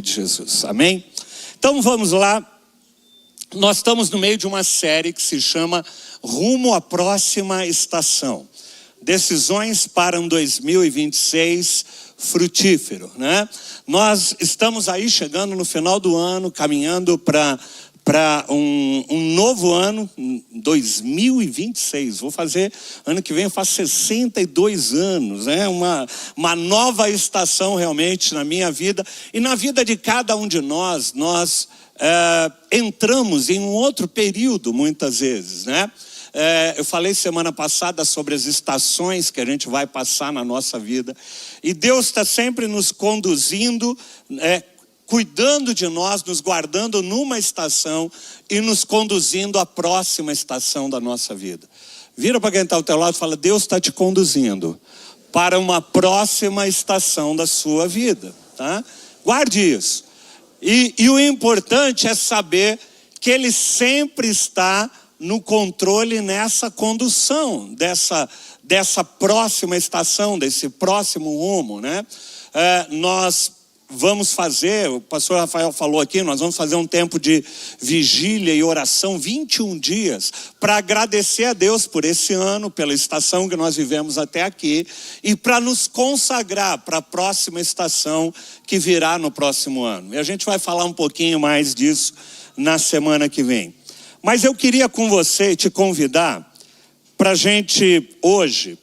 de Jesus, amém? Então vamos lá, nós estamos no meio de uma série que se chama Rumo à Próxima Estação, Decisões para um 2026 frutífero, né? Nós estamos aí chegando no final do ano, caminhando para um novo ano, 2026, vou fazer, ano que vem eu faço 62 anos, né? Uma nova estação realmente na minha vida e na vida de cada um de nós, entramos em um outro período muitas vezes, né? Eu falei semana passada sobre as estações que a gente vai passar na nossa vida e Deus está sempre nos conduzindo, cuidando de nós, nos guardando numa estação e nos conduzindo à próxima estação da nossa vida. Vira para quem está ao teu lado e fala: Deus está te conduzindo para uma próxima estação da sua vida, tá? Guarde isso. E o importante é saber que Ele sempre está no controle, nessa condução dessa próxima estação, desse próximo rumo, né? Nós vamos fazer, o pastor Rafael falou aqui, nós vamos fazer um tempo de vigília e oração, 21 dias, para agradecer a Deus por esse ano, pela estação que nós vivemos até aqui, e para nos consagrar para a próxima estação que virá no próximo ano. E a gente vai falar um pouquinho mais disso na semana que vem. Mas eu queria com você te convidar para a gente hoje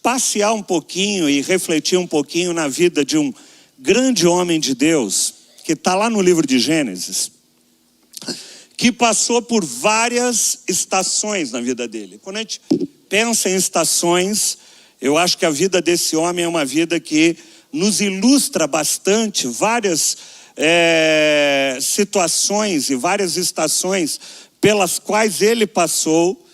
passear um pouquinho e refletir um pouquinho na vida de um grande homem de Deus, que está lá no livro de Gênesis, que passou por várias estações na vida dele. Quando a gente pensa em estações, eu acho que a vida desse homem é uma vida que nos ilustra bastante várias situações e várias estações pelas quais ele passou,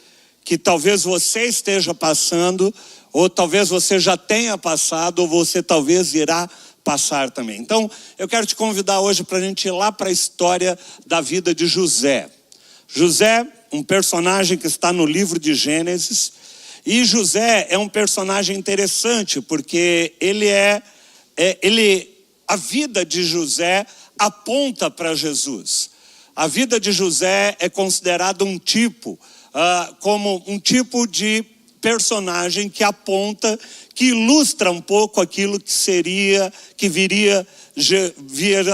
que talvez você esteja passando, ou talvez você já tenha passado, ou você talvez irá passar também. Então, eu quero te convidar hoje para a gente ir lá para a história da vida de José. José, um personagem que está no livro de Gênesis, e José é um personagem interessante, porque a vida de José aponta para Jesus. A vida de José é considerada como um tipo de personagem que aponta, que ilustra um pouco aquilo que viria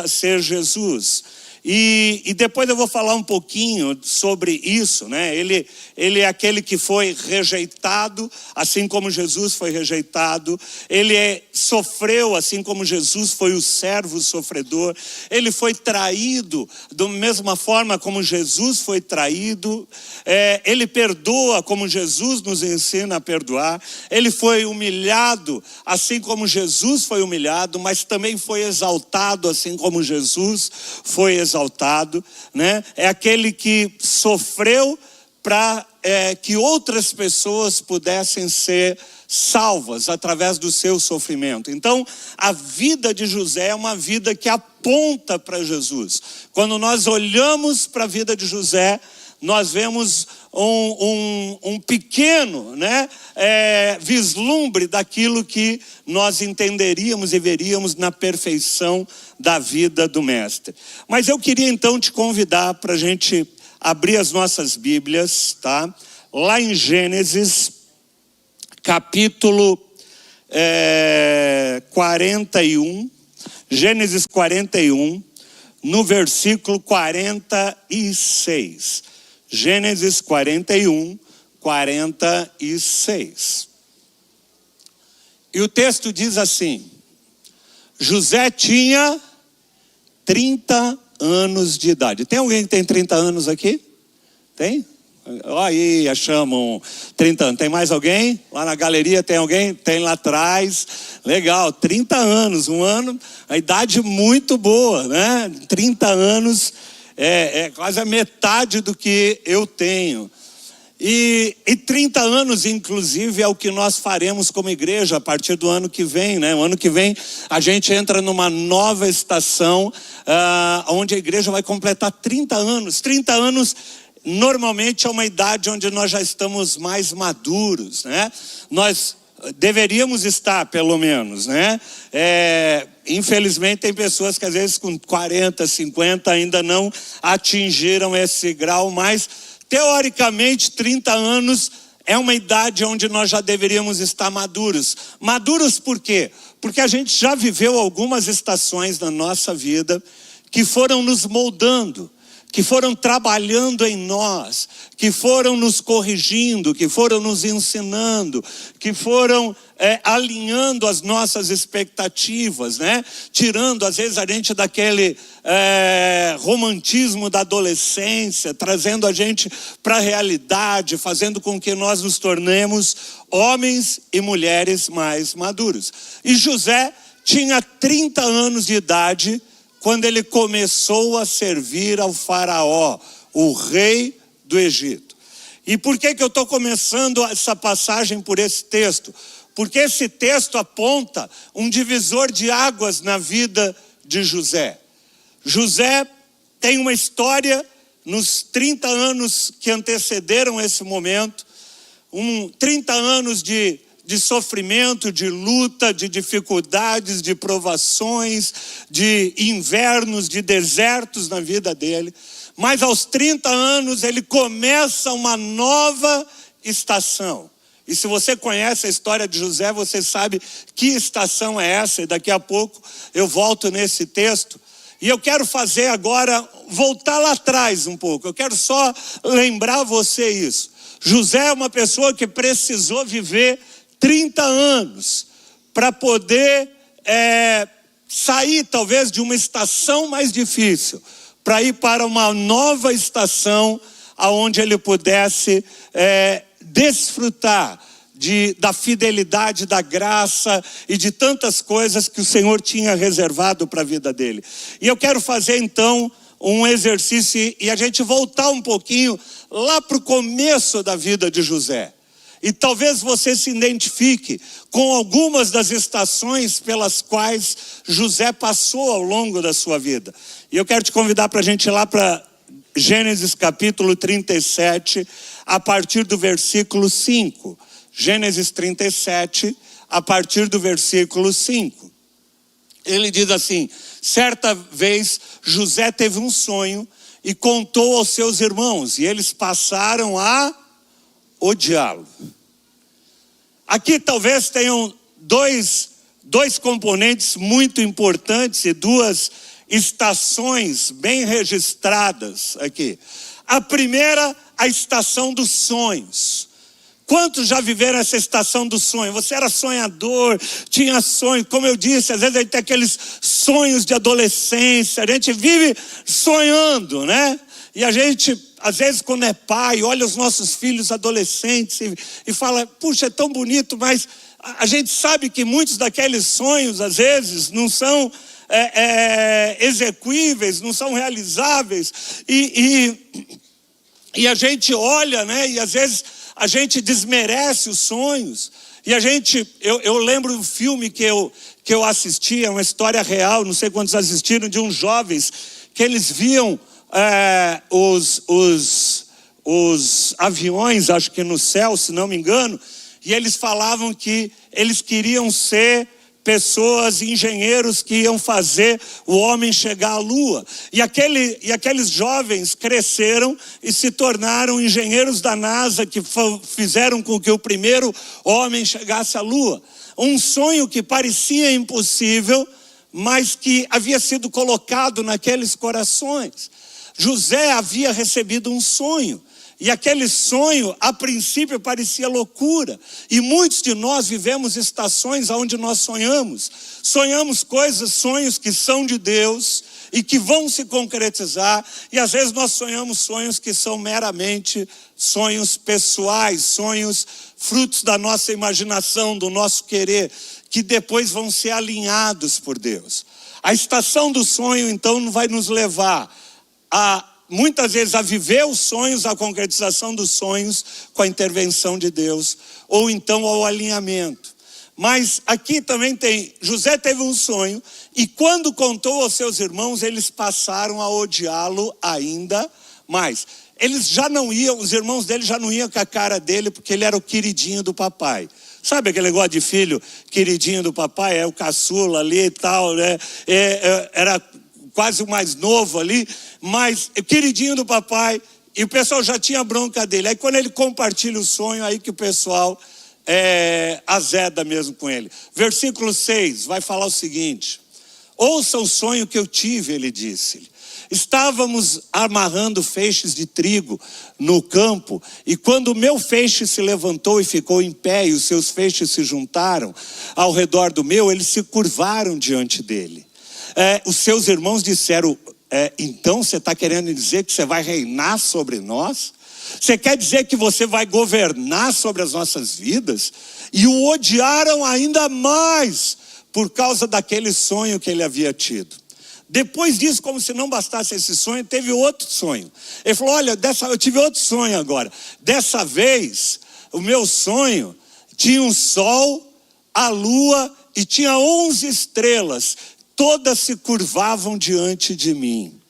a ser Jesus. E depois eu vou falar um pouquinho sobre isso, né? Ele é aquele que foi rejeitado, assim como Jesus foi rejeitado. Ele sofreu, assim como Jesus foi o servo sofredor. Ele foi traído da mesma forma como Jesus foi traído. Ele perdoa como Jesus nos ensina a perdoar. Ele foi humilhado, assim como Jesus foi humilhado, mas também foi exaltado, assim como Jesus foi exaltado, né? É aquele que sofreu para que outras pessoas pudessem ser salvas através do seu sofrimento. Então, a vida de José é uma vida que aponta para Jesus. Quando nós olhamos para a vida de José, nós vemos um pequeno, né, vislumbre daquilo que nós entenderíamos e veríamos na perfeição da vida do mestre. Mas eu queria então te convidar para a gente abrir as nossas Bíblias, tá? Lá em Gênesis, capítulo 41, Gênesis 41, no versículo 46. Gênesis 41, 46. E o texto diz assim: José tinha 30 anos de idade. Tem alguém que tem 30 anos aqui? Tem? Aí, achamos 30 anos. Tem mais alguém? Lá na galeria tem alguém? Tem lá atrás. Legal, 30 anos, um ano, a idade muito boa, né? 30 anos é quase a metade do que eu tenho. E 30 anos, inclusive, é o que nós faremos como igreja a partir do ano que vem, né? O ano que vem a gente entra numa nova estação, onde a igreja vai completar 30 anos. 30 anos normalmente é uma idade onde nós já estamos mais maduros, né? Nós deveríamos estar, pelo menos, né? Infelizmente tem pessoas que às vezes com 40, 50 ainda não atingiram esse grau, mas teoricamente 30 anos é uma idade onde nós já deveríamos estar maduros. Maduros por quê? Porque a gente já viveu algumas estações na nossa vida que foram nos moldando, que foram trabalhando em nós, que foram nos corrigindo, que foram nos ensinando, que foram alinhando as nossas expectativas, né? Tirando às vezes a gente daquele romantismo da adolescência, trazendo a gente para a realidade, fazendo com que nós nos tornemos homens e mulheres mais maduros. E José tinha 30 anos de idade quando ele começou a servir ao faraó, o rei do Egito. E por que eu estou começando essa passagem por esse texto? Porque esse texto aponta um divisor de águas na vida de José. José tem uma história nos 30 anos que antecederam esse momento, 30 anos de sofrimento, de luta, de dificuldades, de provações, de invernos, de desertos na vida dele. Mas aos 30 anos ele começa uma nova estação. E se você conhece a história de José, você sabe que estação é essa. E daqui a pouco eu volto nesse texto. E eu quero fazer agora, voltar lá atrás um pouco. Eu quero só lembrar você isso. José é uma pessoa que precisou viver 30 anos para poder sair talvez de uma estação mais difícil, para ir para uma nova estação aonde ele pudesse desfrutar da fidelidade, da graça e de tantas coisas que o Senhor tinha reservado para a vida dele. E eu quero fazer então um exercício e a gente voltar um pouquinho lá para o começo da vida de José. E talvez você se identifique com algumas das estações pelas quais José passou ao longo da sua vida. E eu quero te convidar para a gente ir lá para Gênesis capítulo 37, a partir do versículo 5. Gênesis 37, a partir do versículo 5. Ele diz assim: certa vez José teve um sonho e contou aos seus irmãos, e eles passaram a odiá-lo. Aqui talvez tenham dois componentes muito importantes e duas estações bem registradas aqui. A primeira, a estação dos sonhos. Quantos já viveram essa estação do sonho? Você era sonhador, tinha sonhos, como eu disse, às vezes a gente tem aqueles sonhos de adolescência, a gente vive sonhando, né? E a gente, às vezes quando é pai, olha os nossos filhos adolescentes e fala, puxa, é tão bonito, mas a gente sabe que muitos daqueles sonhos, às vezes, não são execuíveis, não são realizáveis, e a gente olha, né, e às vezes a gente desmerece os sonhos, e eu lembro do filme que eu assisti, é uma história real, não sei quantos assistiram, de uns jovens, que eles viam os aviões, acho que no céu, se não me engano, e eles falavam que eles queriam ser pessoas, engenheiros que iam fazer o homem chegar à lua. E aqueles jovens cresceram e se tornaram engenheiros da NASA, que fizeram com que o primeiro homem chegasse à lua. Um sonho que parecia impossível, mas que havia sido colocado naqueles corações. José havia recebido um sonho. E aquele sonho, a princípio, parecia loucura. E muitos de nós vivemos estações onde nós sonhamos. Sonhamos sonhos que são de Deus e que vão se concretizar. E às vezes nós sonhamos sonhos que são meramente sonhos pessoais, sonhos frutos da nossa imaginação, do nosso querer, que depois vão ser alinhados por Deus. A estação do sonho, então, vai nos levar muitas vezes a viver os sonhos, a concretização dos sonhos com a intervenção de Deus, ou então ao alinhamento. Mas aqui também José teve um sonho, e quando contou aos seus irmãos, eles passaram a odiá-lo ainda mais. Eles já não iam, os irmãos dele já não iam com a cara dele, porque ele era o queridinho do papai. Sabe aquele negócio de filho queridinho do papai, é o caçula ali e tal, né? Era quase o mais novo ali, mas queridinho do papai, e o pessoal já tinha bronca dele. Aí quando ele compartilha o sonho, aí que o pessoal azeda mesmo com ele. Versículo 6 vai falar o seguinte: ouça o sonho que eu tive, ele disse. Estávamos amarrando feixes de trigo no campo, e quando o meu feixe se levantou e ficou em pé, e os seus feixes se juntaram ao redor do meu, eles se curvaram diante dele. Os seus irmãos disseram: então você está querendo dizer que você vai reinar sobre nós? Você quer dizer que você vai governar sobre as nossas vidas? E o odiaram ainda mais por causa daquele sonho que ele havia tido. Depois disso, como se não bastasse esse sonho, teve outro sonho. Ele falou: olha, eu tive outro sonho agora. Dessa vez, o meu sonho tinha um sol, a lua e tinha 11 estrelas. Todas se curvavam diante de mim.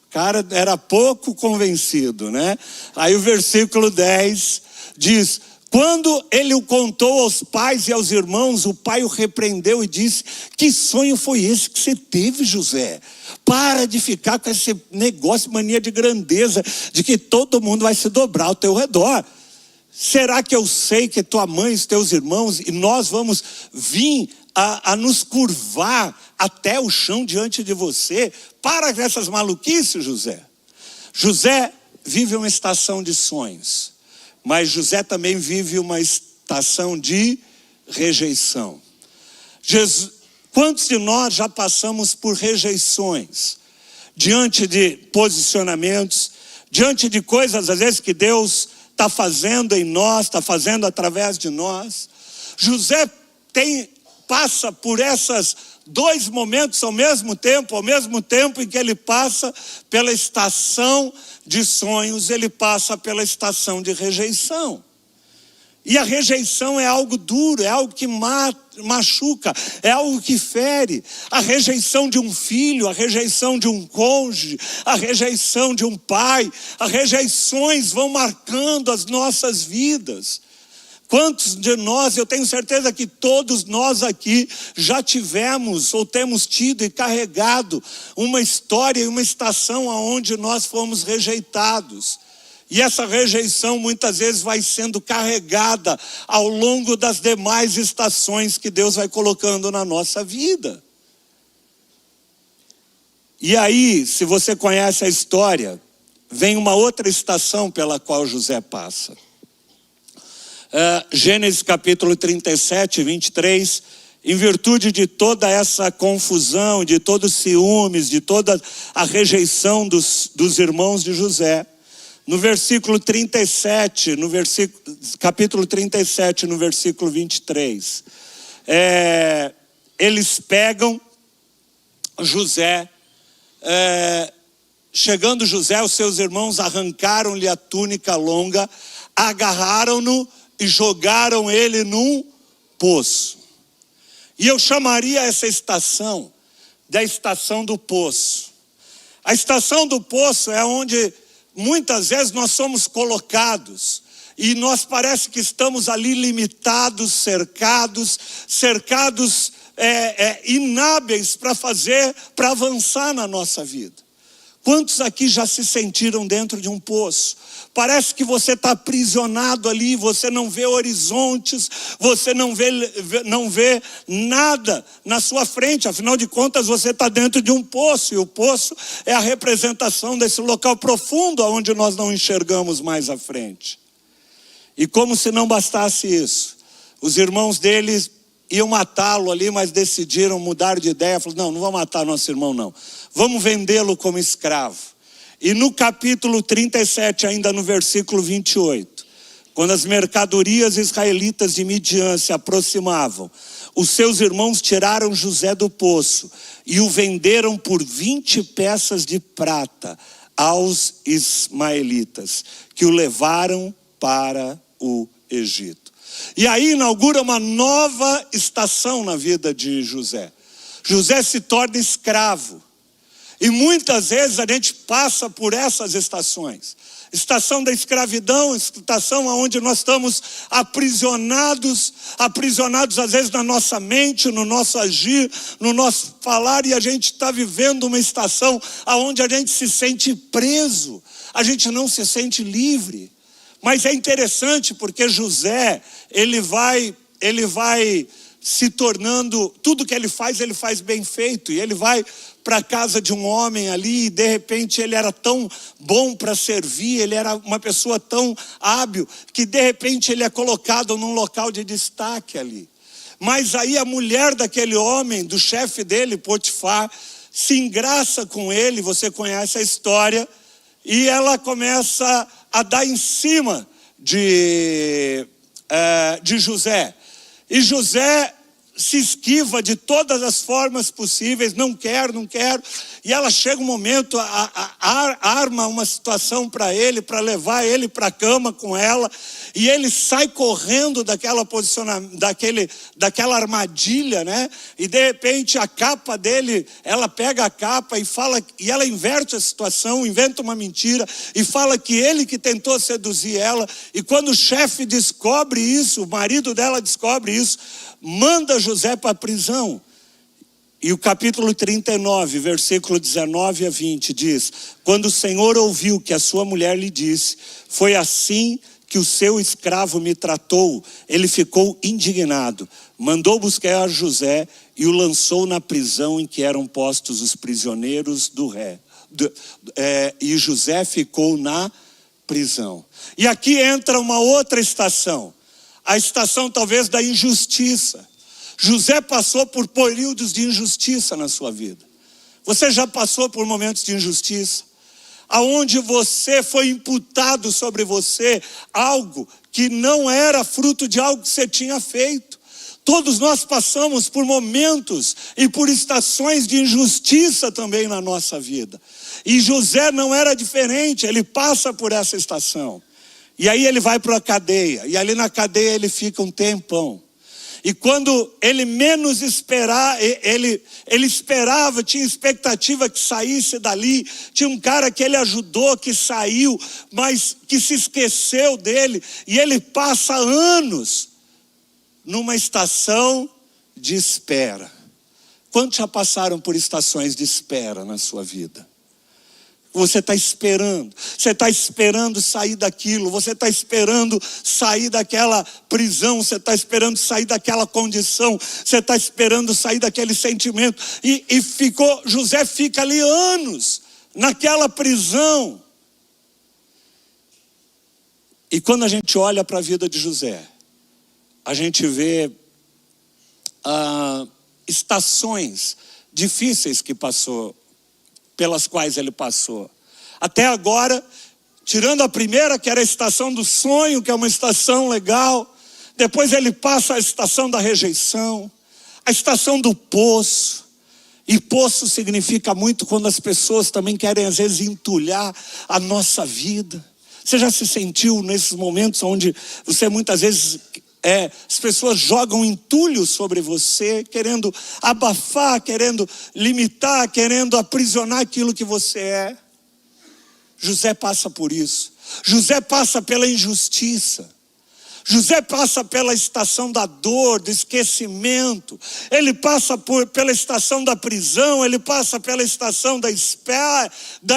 O cara era pouco convencido, né? Aí o versículo 10 diz: quando ele o contou aos pais e aos irmãos, o pai o repreendeu e disse: que sonho foi esse que você teve, José? Para de ficar com esse negócio, mania de grandeza, de que todo mundo vai se dobrar ao teu redor. Será que eu sei que tua mãe e os teus irmãos e nós vamos vir a nos curvar até o chão diante de você? Para com essas maluquices, José. José vive uma estação de sonhos, mas José também vive uma estação de rejeição. Quantos de nós já passamos por rejeições, diante de posicionamentos, diante de coisas às vezes que Deus está fazendo em nós, está fazendo através de nós? José passa por esses dois momentos ao mesmo tempo em que ele passa pela estação de sonhos, ele passa pela estação de rejeição. E a rejeição é algo duro, é algo que machuca, é algo que fere. A rejeição de um filho, a rejeição de um cônjuge, a rejeição de um pai, as rejeições vão marcando as nossas vidas. Quantos de nós, eu tenho certeza que todos nós aqui já tivemos ou temos tido e carregado uma história e uma estação onde nós fomos rejeitados. E essa rejeição muitas vezes vai sendo carregada ao longo das demais estações que Deus vai colocando na nossa vida. E aí, se você conhece a história, vem uma outra estação pela qual José passa. Gênesis capítulo 37, 23, em virtude de toda essa confusão, de todos os ciúmes, de toda a rejeição dos irmãos de José, no versículo 37, capítulo 37, no versículo 23, eles pegam José, chegando José, os seus irmãos arrancaram-lhe a túnica longa, agarraram-no e jogaram ele num poço. E eu chamaria essa estação da estação do poço. A estação do poço é onde muitas vezes nós somos colocados e nós parece que estamos ali limitados, cercados inábeis para avançar na nossa vida. Quantos aqui já se sentiram dentro de um poço? Parece que você está aprisionado ali, você não vê horizontes, você não vê nada na sua frente. Afinal de contas, você está dentro de um poço, e o poço é a representação desse local profundo onde nós não enxergamos mais à frente. E como se não bastasse isso, os irmãos deles iam matá-lo ali, mas decidiram mudar de ideia. Falaram: não vamos matar nosso irmão não, vamos vendê-lo como escravo. E no capítulo 37, ainda no versículo 28, quando as mercadorias israelitas de Midian se aproximavam, os seus irmãos tiraram José do poço e o venderam por 20 peças de prata aos ismaelitas, que o levaram para o Egito. E aí inaugura uma nova estação na vida de José. José se torna escravo. E muitas vezes a gente passa por essas estações. Estação da escravidão, estação onde nós estamos aprisionados às vezes na nossa mente, no nosso agir, no nosso falar, e a gente está vivendo uma estação onde a gente se sente preso, a gente não se sente livre. Mas é interessante porque José, ele vai se tornando, tudo que ele faz bem feito, e ele vai para a casa de um homem ali, e de repente ele era tão bom para servir, ele era uma pessoa tão hábil, que de repente ele é colocado num local de destaque ali. Mas aí a mulher daquele homem, do chefe dele, Potifar, se engraça com ele, você conhece a história, e ela começa a dar em cima de José. E José se esquiva de todas as formas possíveis, não quero. E ela chega um momento, arma uma situação para ele, para levar ele para a cama com ela. E ele sai correndo daquela armadilha, né? E de repente a capa dele, ela pega a capa e fala, e ela inverte a situação, inventa uma mentira e fala que ele que tentou seduzir ela. E quando o chefe descobre isso, o marido dela descobre isso, manda José para a prisão. E o capítulo 39, versículo 19 a 20 diz: quando o Senhor ouviu que a sua mulher lhe disse, foi assim que o seu escravo me tratou, ele ficou indignado, mandou buscar José e o lançou na prisão em que eram postos os prisioneiros do rei. E José ficou na prisão. E aqui entra uma outra estação, a estação talvez da injustiça. José passou por períodos de injustiça na sua vida. Você já passou por momentos de injustiça? Aonde você foi imputado sobre você algo que não era fruto de algo que você tinha feito. Todos nós passamos por momentos e por estações de injustiça também na nossa vida. E José não era diferente, ele passa por essa estação. E aí ele vai para a cadeia, e ali na cadeia ele fica um tempão. E quando ele menos esperar, ele esperava, tinha expectativa que saísse dali. Tinha um cara que ele ajudou, que saiu, mas que se esqueceu dele. E ele passa anos numa estação de espera. Quantos já passaram por estações de espera na sua vida? Você está esperando sair daquilo, você está esperando sair daquela prisão, você está esperando sair daquela condição, você está esperando sair daquele sentimento. E José fica ali anos, naquela prisão. E quando a gente olha para a vida de José, a gente vê estações difíceis que passou, pelas quais ele passou. Até agora, tirando a primeira, que era a estação do sonho, que é uma estação legal. Depois ele passa a estação da rejeição, a estação do poço. E poço significa muito quando as pessoas também querem às vezes entulhar a nossa vida. Você já se sentiu nesses momentos onde você muitas vezes... as pessoas jogam entulho sobre você, querendo abafar, querendo limitar, querendo aprisionar aquilo que você é. José passa por isso. José passa pela injustiça. José passa pela estação da dor, do esquecimento. Ele passa pela estação da prisão, ele passa pela estação da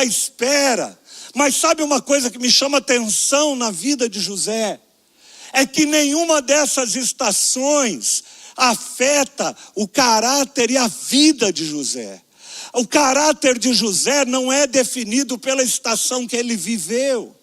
espera. Mas sabe uma coisa que me chama atenção na vida de José? É que nenhuma dessas estações afeta o caráter e a vida de José. O caráter de José não é definido pela estação que ele viveu.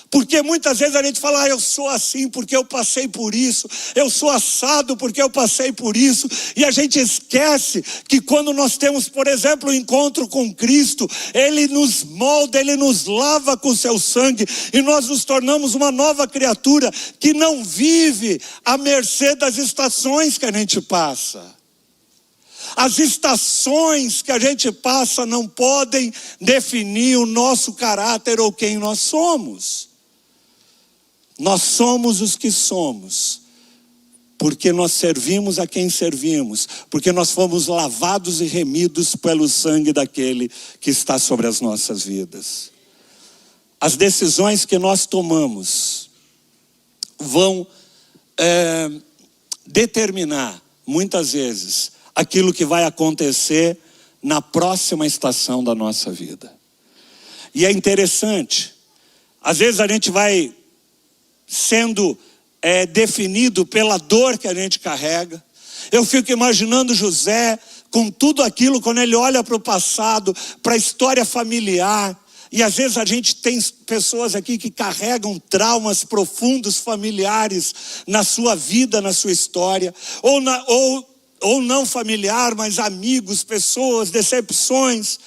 Porque muitas vezes a gente fala, eu sou assim porque eu passei por isso, eu sou assado porque eu passei por isso, e a gente esquece que quando nós temos, por exemplo, o encontro com Cristo, Ele nos molda, Ele nos lava com o seu sangue, e nós nos tornamos uma nova criatura que não vive à mercê das estações que a gente passa. As estações que a gente passa não podem definir o nosso caráter ou quem nós somos. Nós somos os que somos porque nós servimos a quem servimos, porque nós fomos lavados e remidos pelo sangue daquele que está sobre as nossas vidas. As decisões que nós tomamos vão determinar, muitas vezes, aquilo que vai acontecer na próxima estação da nossa vida. E é interessante, às vezes a gente vai sendo definido pela dor que a gente carrega. Eu fico imaginando José com tudo aquilo, quando ele olha para o passado, para a história familiar. E às vezes a gente tem pessoas aqui que carregam traumas profundos familiares na sua vida, na sua história, ou não familiar, mas amigos, pessoas, decepções.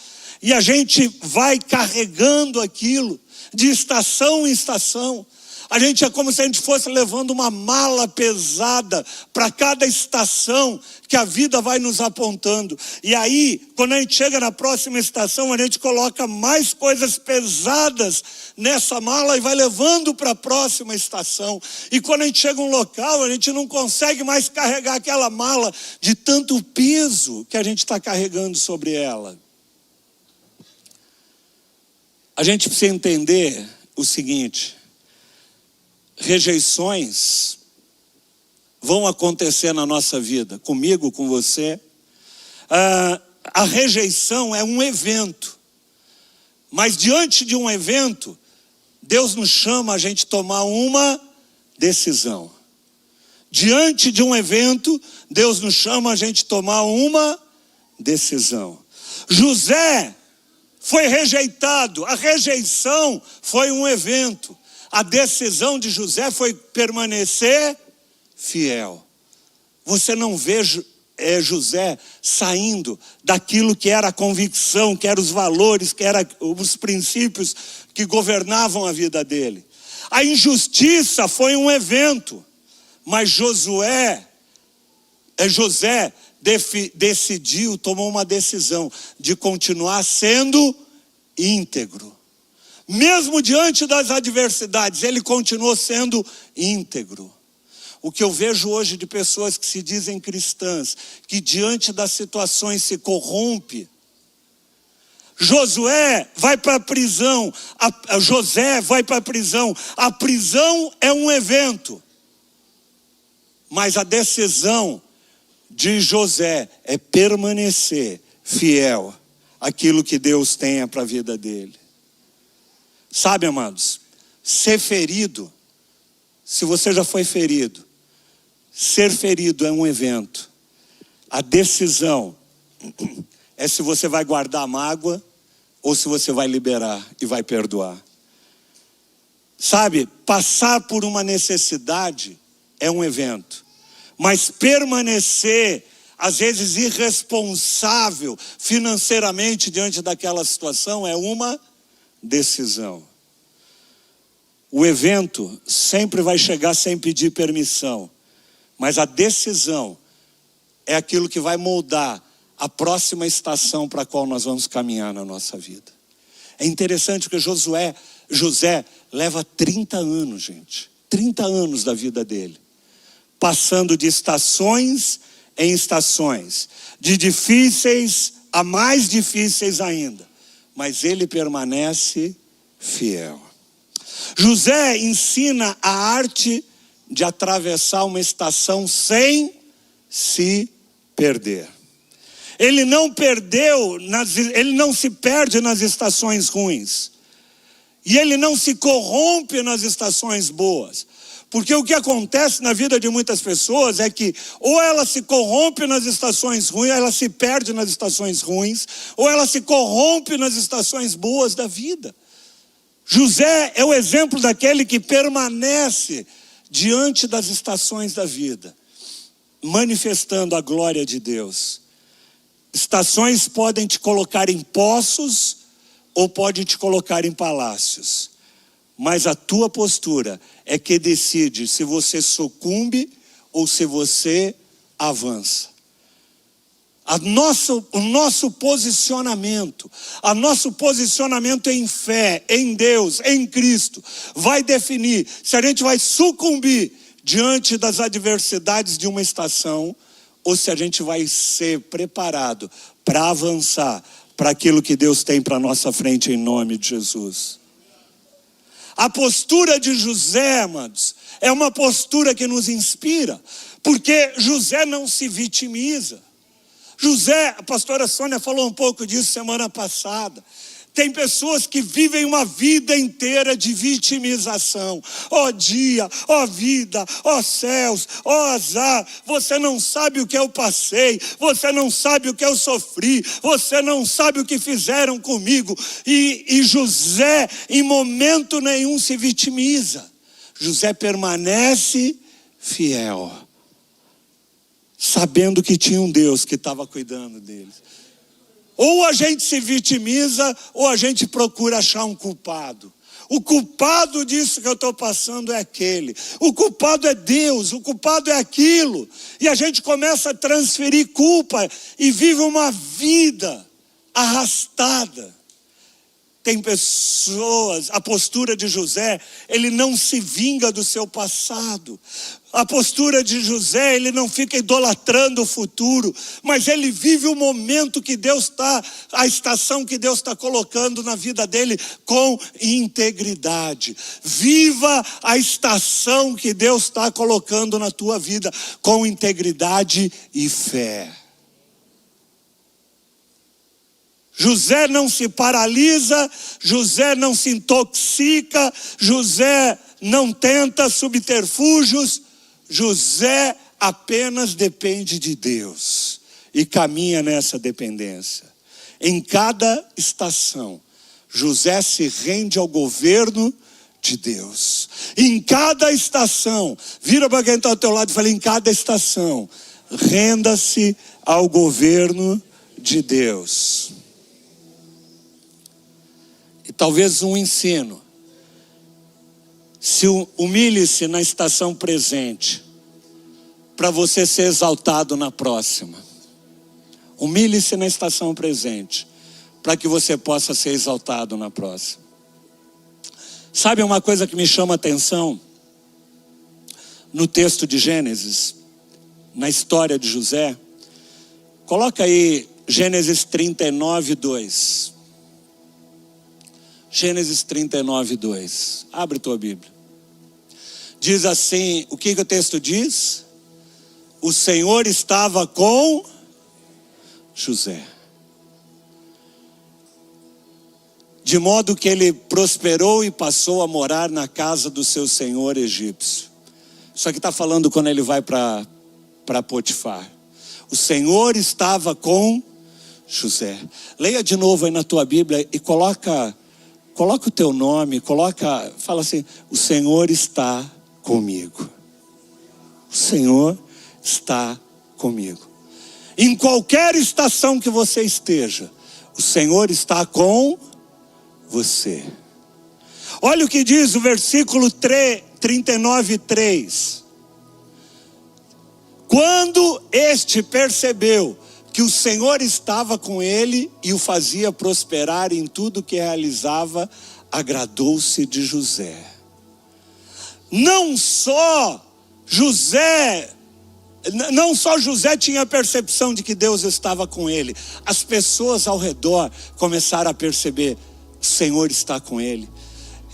E a gente vai carregando aquilo de estação em estação. A gente é como se a gente fosse levando uma mala pesada para cada estação que a vida vai nos apontando. E aí, quando a gente chega na próxima estação, a gente coloca mais coisas pesadas nessa mala e vai levando para a próxima estação. E quando a gente chega a um local, a gente não consegue mais carregar aquela mala de tanto peso que a gente está carregando sobre ela. A gente precisa entender o seguinte: rejeições vão acontecer na nossa vida, comigo, com você. A rejeição é um evento, mas diante de um evento, Deus nos chama a gente tomar uma decisão. Diante de um evento, Deus nos chama a gente tomar uma decisão. José foi rejeitado, a rejeição foi um evento. A decisão de José foi permanecer fiel. Você não vê José saindo daquilo que era a convicção, que eram os valores, que eram os princípios que governavam a vida dele. A injustiça foi um evento, mas José decidiu, tomou uma decisão de continuar sendo íntegro. Mesmo diante das adversidades, ele continuou sendo íntegro. O que eu vejo hoje de pessoas que se dizem cristãs, que diante das situações se corrompe. Josué vai para a prisão, José vai para a prisão. A prisão é um evento, mas a decisão de José é permanecer fiel àquilo que Deus tenha para a vida dele. Sabe, amados, ser ferido, se você já foi ferido, ser ferido é um evento. A decisão é se você vai guardar a mágoa ou se você vai liberar e vai perdoar. Sabe, passar por uma necessidade é um evento, mas permanecer, às vezes irresponsável financeiramente diante daquela situação, é uma decisão. O evento sempre vai chegar sem pedir permissão, mas a decisão é aquilo que vai moldar a próxima estação para a qual nós vamos caminhar na nossa vida. É interessante porque José leva 30 anos, gente, 30 anos da vida dele, passando de estações em estações, de difíceis a mais difíceis ainda, mas ele permanece fiel. José ensina a arte de atravessar uma estação sem se perder. Ele não se perde nas estações ruins. E ele não se corrompe nas estações boas. Porque o que acontece na vida de muitas pessoas é que ou ela se corrompe nas estações ruins, ela se perde nas estações ruins, ou ela se corrompe nas estações boas da vida. José é o exemplo daquele que permanece diante das estações da vida, manifestando a glória de Deus. Estações podem te colocar em poços ou podem te colocar em palácios, mas a tua postura é que decide se você sucumbe ou se você avança. O nosso posicionamento em fé, em Deus, em Cristo, vai definir se a gente vai sucumbir diante das adversidades de uma estação, ou se a gente vai ser preparado para avançar para aquilo que Deus tem para a nossa frente em nome de Jesus. A postura de José, amados, é uma postura que nos inspira, porque José não se vitimiza. José, a pastora Sônia falou um pouco disso semana passada. Tem pessoas que vivem uma vida inteira de vitimização. Ó dia, ó vida, ó céus, ó azar. Você não sabe o que eu passei. Você não sabe o que eu sofri. Você não sabe o que fizeram comigo. E José, em momento nenhum, se vitimiza. José permanece fiel, sabendo que tinha um Deus que estava cuidando deles. Ou a gente se vitimiza, ou a gente procura achar um culpado. O culpado disso que eu estou passando é aquele. O culpado é Deus, o culpado é aquilo. E a gente começa a transferir culpa e vive uma vida arrastada. Tem pessoas, a postura de José, ele não se vinga do seu passado. A postura de José, ele não fica idolatrando o futuro, mas ele vive o momento que Deus está, a estação que Deus está colocando na vida dele com integridade. Viva a estação que Deus está colocando na tua vida com integridade e fé. José não se paralisa, José não se intoxica, José não tenta subterfúgios, José apenas depende de Deus e caminha nessa dependência. Em cada estação, José se rende ao governo de Deus. Em cada estação, vira para quem está ao teu lado e fala, em cada estação, renda-se ao governo de Deus. E talvez um ensino. Se humilhe-se na estação presente, para você ser exaltado na próxima. Humilhe-se na estação presente, para que você possa ser exaltado na próxima. Sabe uma coisa que me chama a atenção? No texto de Gênesis, na história de José, coloca aí Gênesis 39, 2. Gênesis 39, 2. Abre tua Bíblia. Diz assim, o que o texto diz? O Senhor estava com José, de modo que ele prosperou e passou a morar na casa do seu senhor egípcio. Isso aqui está falando quando ele vai para Potifar. O Senhor estava com José. Leia de novo aí na tua Bíblia e coloca o teu nome, fala assim, o Senhor está comigo. O Senhor está comigo. Em qualquer estação que você esteja, o Senhor está com você. Olha o que diz o versículo 39, 3. Quando este percebeu que o Senhor estava com ele e o fazia prosperar em tudo que realizava, agradou-se de José. Não só José tinha a percepção de que Deus estava com ele. As pessoas ao redor começaram a perceber, o Senhor está com ele.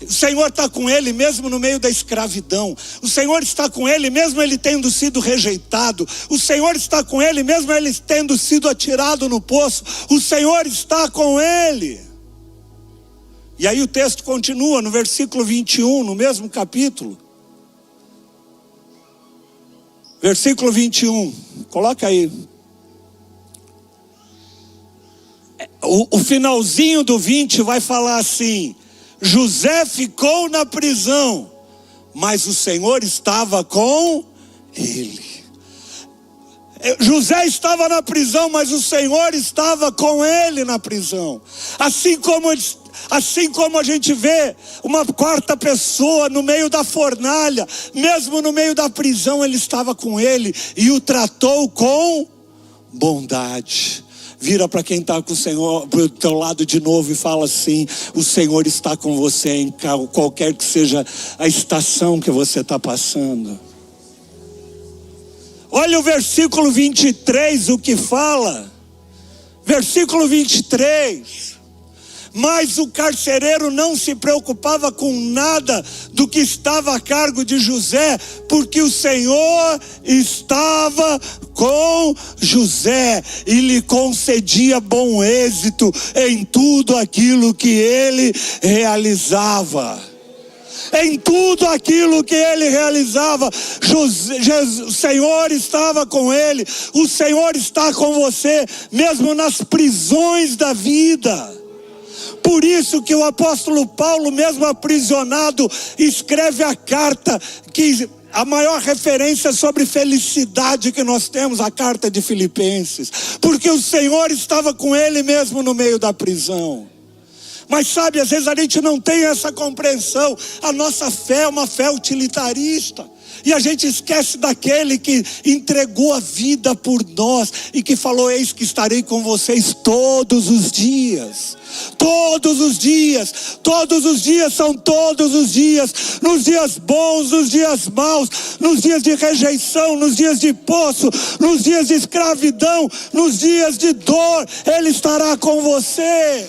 O Senhor está com ele mesmo no meio da escravidão. O Senhor está com ele mesmo ele tendo sido rejeitado. O Senhor está com ele mesmo ele tendo sido atirado no poço. O Senhor está com ele. E aí o texto continua no versículo 21, no mesmo capítulo. Versículo 21, coloca aí. O finalzinho do 20 vai falar assim: José ficou na prisão, mas o Senhor estava com ele. José estava na prisão, mas o Senhor estava com ele na prisão. Assim como a gente vê uma quarta pessoa no meio da fornalha, mesmo no meio da prisão, ele estava com ele e o tratou com bondade. Vira para quem está com o Senhor, para o teu lado de novo e fala assim: o Senhor está com você em qualquer que seja a estação que você está passando. Olha o versículo 23, o que fala. Versículo 23. Mas o carcereiro não se preocupava com nada do que estava a cargo de José, porque o Senhor estava com José e lhe concedia bom êxito em tudo aquilo que ele realizava. Em tudo aquilo que ele realizava, o Senhor estava com ele. O Senhor está com você, mesmo nas prisões da vida. Por isso que o apóstolo Paulo, mesmo aprisionado, escreve a carta que a maior referência sobre felicidade que nós temos, a carta de Filipenses, porque o Senhor estava com ele mesmo no meio da prisão. Mas sabe, às vezes a gente não tem essa compreensão. A nossa fé é uma fé utilitarista. E a gente esquece daquele que entregou a vida por nós e que falou: eis que estarei com vocês todos os dias. Todos os dias, todos os dias são todos os dias. Nos dias bons, nos dias maus, nos dias de rejeição, nos dias de poço, nos dias de escravidão, nos dias de dor, Ele estará com você.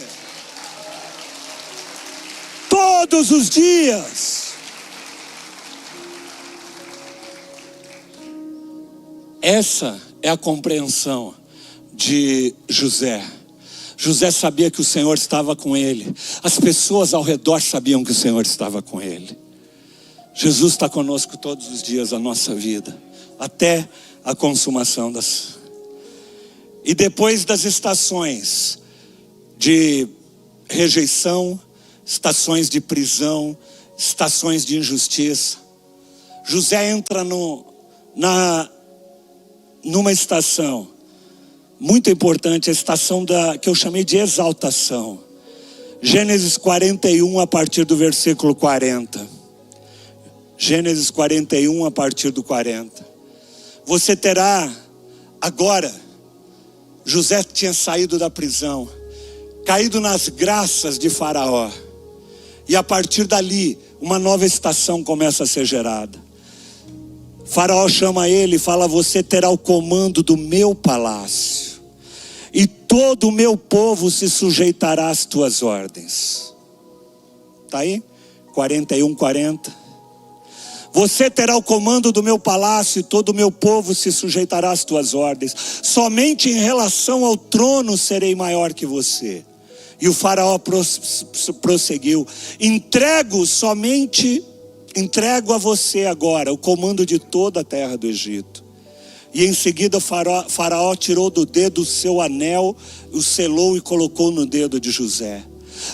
Todos os dias. Essa é a compreensão de José. José sabia que o Senhor estava com ele. As pessoas ao redor sabiam que o Senhor estava com ele. Jesus está conosco todos os dias da nossa vida, até a consumação das... E depois das estações de rejeição, estações de prisão, estações de injustiça, José entra numa estação muito importante, a estação que eu chamei de exaltação. Gênesis 41 a partir do versículo 40. Gênesis 41 a partir do 40. Você terá agora, José tinha saído da prisão, caído nas graças de Faraó. E a partir dali, uma nova estação começa a ser gerada. Faraó chama ele e fala: você terá o comando do meu palácio, e todo o meu povo se sujeitará às tuas ordens. Está aí? 41, 40. Você terá o comando do meu palácio, e todo o meu povo se sujeitará às tuas ordens. Somente em relação ao trono serei maior que você. E o Faraó prosseguiu: entrego a você agora o comando de toda a terra do Egito. E em seguida Faraó tirou do dedo o seu anel, o selou e colocou no dedo de José.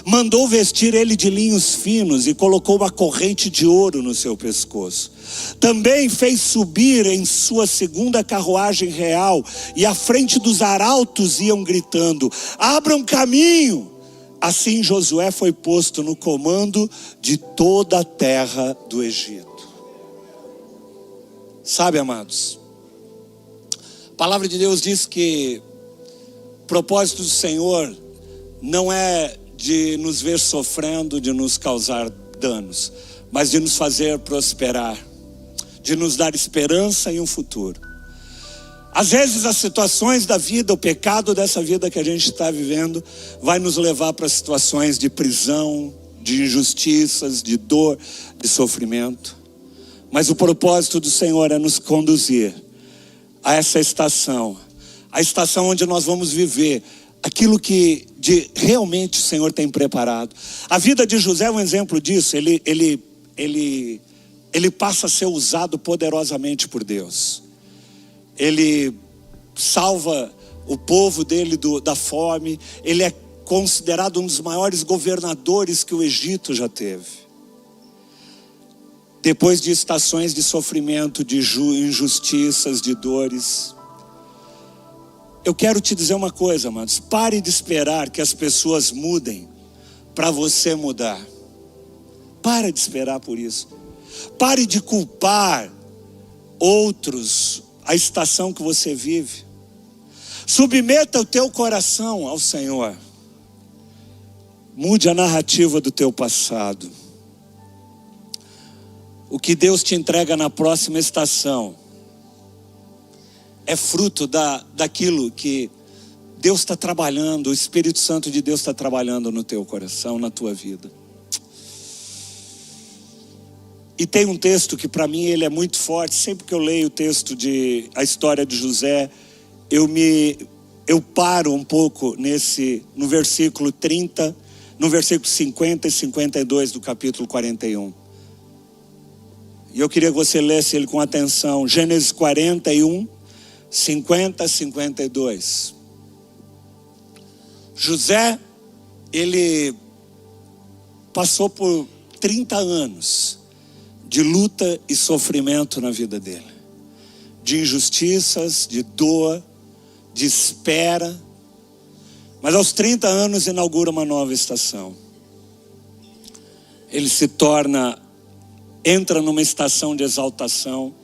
Mandou vestir ele de linhos finos e colocou uma corrente de ouro no seu pescoço. Também fez subir em sua segunda carruagem real, e à frente dos arautos iam gritando: abram caminho. Assim Josué foi posto no comando de toda a terra do Egito. Sabe, amados, a palavra de Deus diz que o propósito do Senhor não é de nos ver sofrendo, de nos causar danos, mas de nos fazer prosperar, de nos dar esperança e um futuro. Às vezes as situações da vida, o pecado dessa vida que a gente está vivendo, vai nos levar para situações de prisão, de injustiças, de dor, de sofrimento. Mas o propósito do Senhor é nos conduzir a essa estação, a estação onde nós vamos viver aquilo que realmente o Senhor tem preparado. A vida de José é um exemplo disso. Ele passa a ser usado poderosamente por Deus. Ele salva o povo dele da fome. Ele é considerado um dos maiores governadores que o Egito já teve. Depois de estações de sofrimento, de injustiças, de dores, eu quero te dizer uma coisa, amados: pare de esperar que as pessoas mudem para você mudar. Pare de esperar por isso. Pare de culpar outros a estação que você vive. Submeta o teu coração ao Senhor. Mude a narrativa do teu passado. O que Deus te entrega na próxima estação é fruto daquilo que Deus está trabalhando, o Espírito Santo de Deus está trabalhando no teu coração, na tua vida. E tem um texto que para mim ele é muito forte. Sempre que eu leio o texto a história de José, eu paro um pouco no versículo 30, no versículo 50 e 52 do capítulo 41. E eu queria que você lesse ele com atenção. Gênesis 41, 50 e 52. José, ele passou por 30 anos de luta e sofrimento na vida dele. De injustiças, de dor, de espera. Mas aos 30 anos inaugura uma nova estação. Ele entra numa estação de exaltação.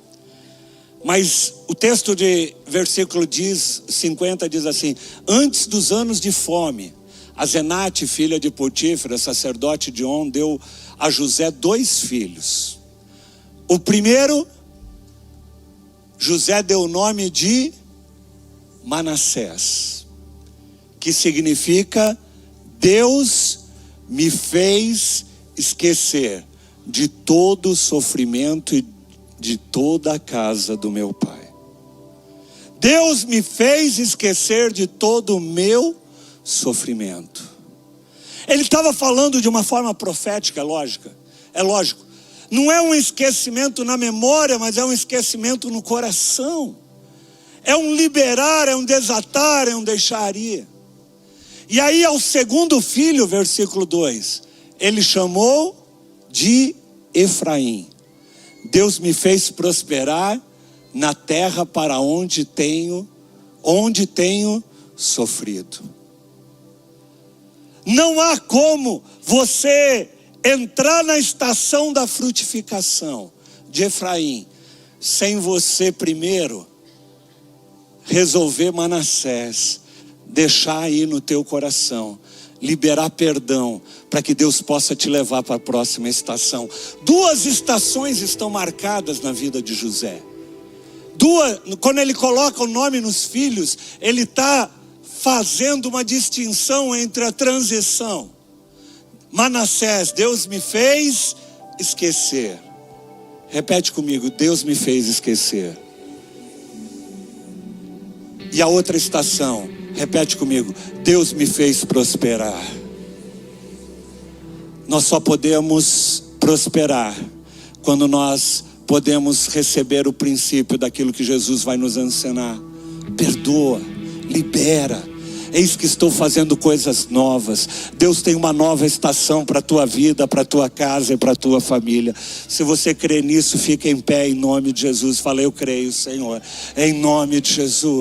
Mas o texto de versículo 50 diz assim: antes dos anos de fome, Azenate, filha de Potífera, sacerdote de On, deu a José 2 filhos. O primeiro, José deu o nome de Manassés, que significa Deus me fez esquecer de todo o sofrimento e de toda a casa do meu pai. Deus me fez esquecer de todo o meu sofrimento. Ele estava falando de uma forma profética, é lógico. Não é um esquecimento na memória, mas é um esquecimento no coração. É um liberar, é um desatar, é um deixar ir. E aí ao segundo filho, versículo 2, ele chamou de Efraim. Deus me fez prosperar na terra para onde tenho sofrido. Não há como você entrar na estação da frutificação de Efraim sem você primeiro resolver Manassés, deixar aí no teu coração, liberar perdão, para que Deus possa te levar para a próxima estação. 2 estações estão marcadas na vida de José. Quando ele coloca o nome nos filhos, ele está fazendo uma distinção entre a transição. Manassés, Deus me fez esquecer. Repete comigo: Deus me fez esquecer. E a outra estação, repete comigo: Deus me fez prosperar. Nós só podemos prosperar quando nós podemos receber o princípio daquilo que Jesus vai nos ensinar. Perdoa, libera. Eis que estou fazendo coisas novas. Deus tem uma nova estação para a tua vida, para a tua casa e para a tua família. Se você crê nisso, fica em pé em nome de Jesus. Fala: eu creio, Senhor, em nome de Jesus.